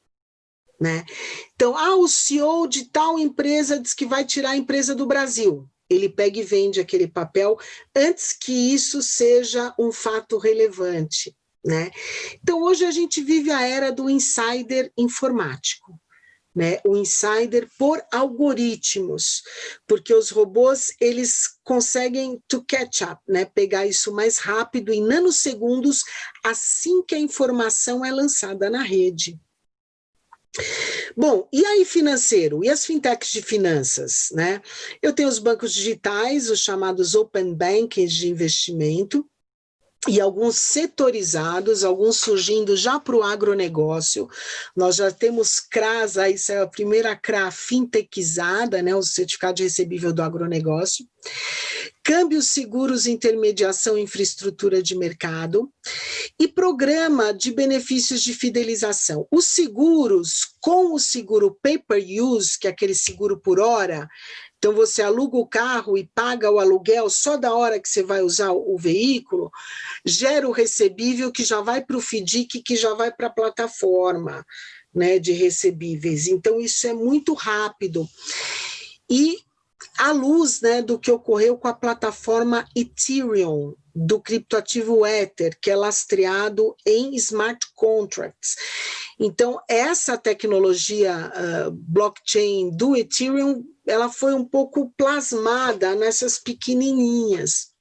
Né? Então, o CEO de tal empresa diz que vai tirar a empresa do Brasil. Ele pega e vende aquele papel antes que isso seja um fato relevante, né? Então, hoje a gente vive a era do insider informático, né? O insider por algoritmos, porque os robôs, eles conseguem to catch up, né? Pegar isso mais rápido, em nanosegundos, assim que a informação é lançada na rede. Bom, e aí financeiro? E as fintechs de finanças, né? Eu tenho os bancos digitais, os chamados open banking de investimento, e alguns setorizados, alguns surgindo já para o agronegócio. Nós já temos CRAs, aí saiu a primeira CRA fintechizada, né, o certificado recebível do agronegócio. Câmbios seguros, intermediação e infraestrutura de mercado, e programa de benefícios de fidelização. Os seguros, com o seguro pay-per-use, que é aquele seguro por hora, então você aluga o carro e paga o aluguel só da hora que você vai usar o veículo, gera o recebível que já vai para o FDIC, que já vai para a plataforma, né, de recebíveis. Então isso é muito rápido. E à luz, né, do que ocorreu com a plataforma Ethereum, do criptoativo Ether, que é lastreado em smart contracts. Então, essa tecnologia blockchain do Ethereum, ela foi um pouco plasmada nessas pequenininhas.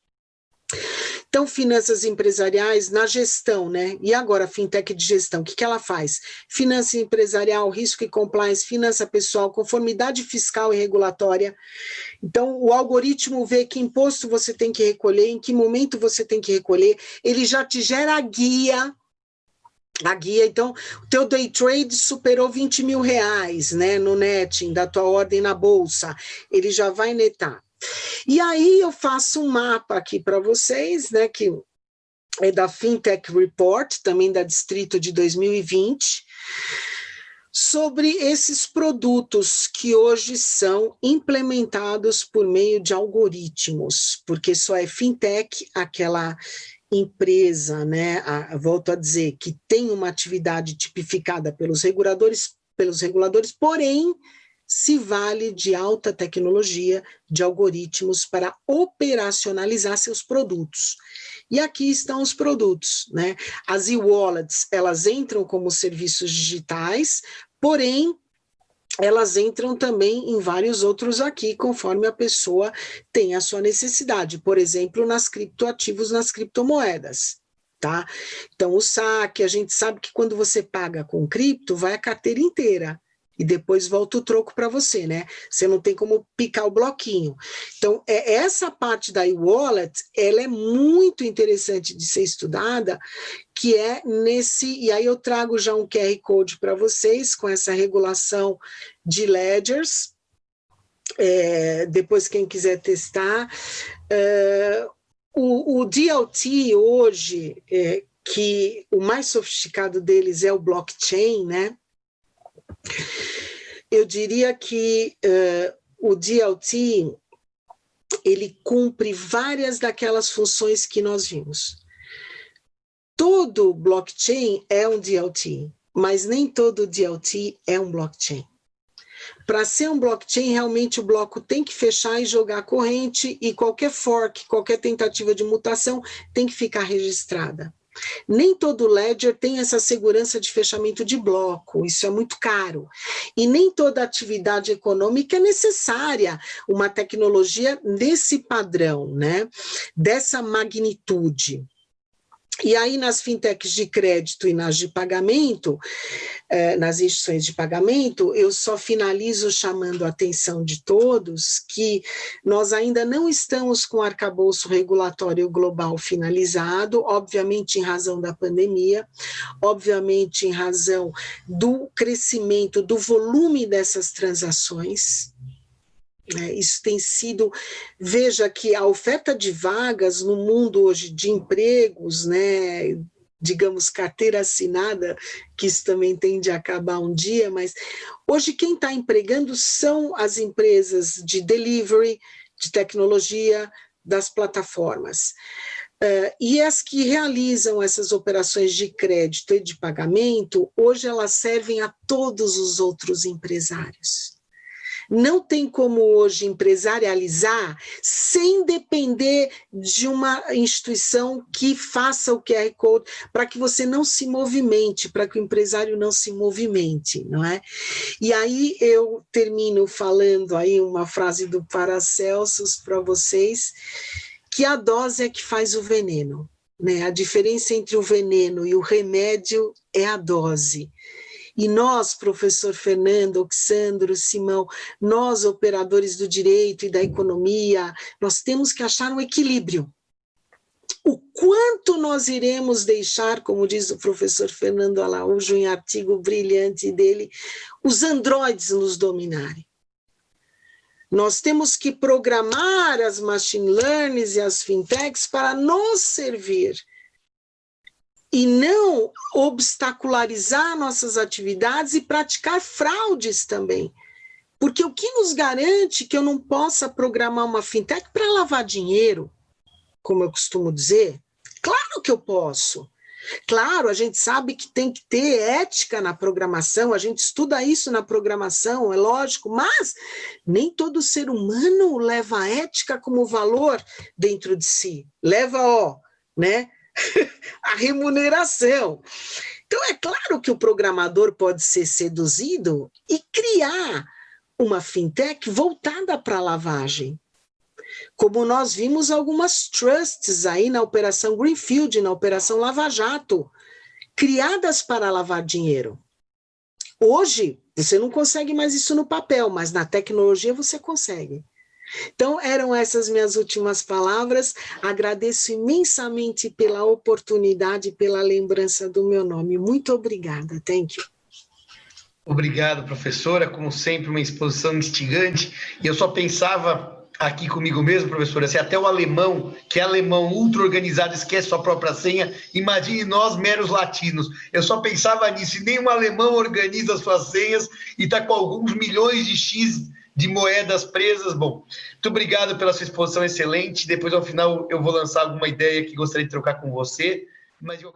Então, finanças empresariais na gestão, né? E agora, a fintech de gestão, o que ela faz? Finança empresarial, risco e compliance, finança pessoal, conformidade fiscal e regulatória. Então, o algoritmo vê que imposto você tem que recolher, em que momento você tem que recolher, ele já te gera a guia. Então, o teu day trade superou 20 mil reais, né, no netting da tua ordem na bolsa, ele já vai netar. E aí eu faço um mapa aqui para vocês, né, que é da Fintech Report, também da Distrito de 2020, sobre esses produtos que hoje são implementados por meio de algoritmos, porque só é fintech aquela empresa, né, volto a dizer, que tem uma atividade tipificada pelos reguladores, porém se vale de alta tecnologia, de algoritmos para operacionalizar seus produtos. E aqui estão os produtos, né? As e-wallets, elas entram como serviços digitais, porém, elas entram também em vários outros aqui, conforme a pessoa tem a sua necessidade. Por exemplo, nas criptoativos, nas criptomoedas, tá? Então, o saque, a gente sabe que quando você paga com cripto, vai a carteira inteira. E depois volta o troco para você, né? Você não tem como picar o bloquinho. Então, essa parte da e-wallet, ela é muito interessante de ser estudada, que é e aí eu trago já um QR Code para vocês, com essa regulação de ledgers, depois quem quiser testar. O DLT hoje, que o mais sofisticado deles é o blockchain, né? Eu diria que o DLT, ele cumpre várias daquelas funções que nós vimos. Todo blockchain é um DLT, mas nem todo DLT é um blockchain. Para ser um blockchain, realmente o bloco tem que fechar e jogar a corrente, e qualquer fork, qualquer tentativa de mutação tem que ficar registrada. Nem todo ledger tem essa segurança de fechamento de bloco, isso é muito caro. E nem toda atividade econômica é necessária uma tecnologia desse padrão, né? Dessa magnitude. E aí, nas fintechs de crédito e nas de pagamento, nas instituições de pagamento, eu só finalizo chamando a atenção de todos que nós ainda não estamos com o arcabouço regulatório global finalizado, obviamente em razão da pandemia, obviamente em razão do crescimento, do volume dessas transações. Isso tem sido, veja que a oferta de vagas no mundo hoje de empregos, né, digamos carteira assinada, que isso também tende a acabar um dia, mas hoje quem está empregando são as empresas de delivery, de tecnologia, das plataformas. E as que realizam essas operações de crédito e de pagamento, hoje elas servem a todos os outros empresários. Não tem como hoje empresarializar sem depender de uma instituição que faça o QR Code para que você não se movimente, para que o empresário não se movimente, não é? E aí eu termino falando aí uma frase do Paracelsus para vocês, que a dose é que faz o veneno, né? A diferença entre o veneno e o remédio é a dose. E nós, professor Fernando, Oxandro, Simão, nós, operadores do direito e da economia, nós temos que achar um equilíbrio. O quanto nós iremos deixar, como diz o professor Fernando Araújo, em artigo brilhante dele, os androides nos dominarem. Nós temos que programar as machine learnings e as fintechs para nos servir, e não obstacularizar nossas atividades e praticar fraudes também. Porque o que nos garante que eu não possa programar uma fintech para lavar dinheiro, como eu costumo dizer? Claro que eu posso. Claro, a gente sabe que tem que ter ética na programação, a gente estuda isso na programação, é lógico, mas nem todo ser humano leva a ética como valor dentro de si. Leva, né? A remuneração. Então, é claro que o programador pode ser seduzido e criar uma fintech voltada para a lavagem. Como nós vimos algumas trusts aí na Operação Greenfield, na Operação Lava Jato, criadas para lavar dinheiro. Hoje, você não consegue mais isso no papel, mas na tecnologia você consegue. Então, eram essas minhas últimas palavras. Agradeço imensamente pela oportunidade, pela lembrança do meu nome. Muito obrigada. Thank you. Obrigado, professora. Como sempre, uma exposição instigante. E eu só pensava aqui comigo mesmo, professora, se até o alemão, que é alemão ultra organizado, esquece sua própria senha, imagine nós, meros latinos. Eu só pensava nisso. E nenhum alemão organiza suas senhas e está com alguns milhões de X de moedas presas. Bom, muito obrigado pela sua exposição excelente. Depois, ao final, eu vou lançar alguma ideia que gostaria de trocar com você. Mas eu